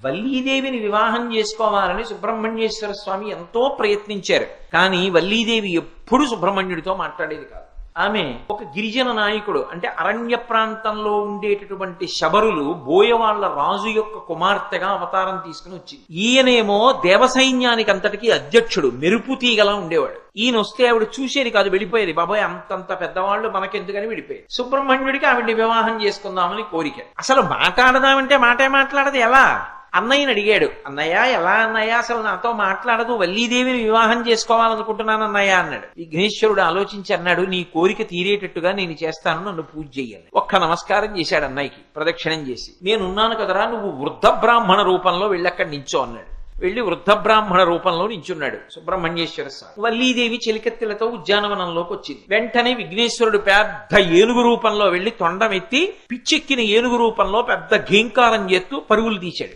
వల్లీదేవిని వివాహం చేసుకోవాలని సుబ్రహ్మణ్యేశ్వర స్వామి ఎంతో ప్రయత్నించారు. కానీ వల్లీదేవి ఎప్పుడు సుబ్రహ్మణ్యుడితో మాట్లాడేది కాదు. ఆమె ఒక గిరిజన నాయకుడు, అంటే అరణ్య ప్రాంతంలో ఉండేటటువంటి శబరులు బోయవాళ్ల రాజు యొక్క కుమార్తెగా అవతారం తీసుకుని వచ్చింది. ఈయనేమో దేవసైన్యానికి అంతటికీ అధ్యక్షుడు, మెరుపు తీగలా ఉండేవాడు. ఈయన వస్తే ఆవిడ చూసేది కాదు, వెళ్ళిపోయేది. బాబాయ్ అంతంత పెద్దవాళ్ళు మనకెందుకని వెళ్ళిపోయేది. సుబ్రహ్మణ్యుడికి ఆవిడ్ని వివాహం చేసుకుందామని కోరిక. అసలు మాట్లాడదామంటే మాటే మాట్లాడదు. ఎలా? అన్నయ్యని అడిగాడు. అన్నయ్య ఎలా అన్నయ్య, అసలు నాతో మాట్లాడదు, వల్లీదేవిని వివాహం చేసుకోవాలనుకుంటున్నాను అన్నయ్య అన్నాడు. విఘ్నేశ్వరుడు ఆలోచించి అన్నాడు, నీ కోరిక తీరేటట్టుగా నేను చేస్తాను, నన్ను పూజ చెయ్యాలి. ఒక్క నమస్కారం చేశాడు అన్నయ్యకి, ప్రదక్షిణం చేసి. నేనున్నాను కదరా, నువ్వు వృద్ధ బ్రాహ్మణ రూపంలో వెళ్ళక్కడ నించో అన్నాడు. వెళ్లి వృద్ధ బ్రాహ్మణ రూపంలో నించున్నాడు సుబ్రహ్మణ్యేశ్వర స్వామి. వల్లీదేవి చెలికెత్తెలతో ఉద్యానవనంలోకి వచ్చింది. వెంటనే విఘ్నేశ్వరుడు పెద్ద ఏనుగు రూపంలో వెళ్లి తొండమెత్తి పిచ్చెక్కిన ఏనుగు రూపంలో పెద్ద ఘీంకారం చేస్తూ పరుగులు తీశాడు.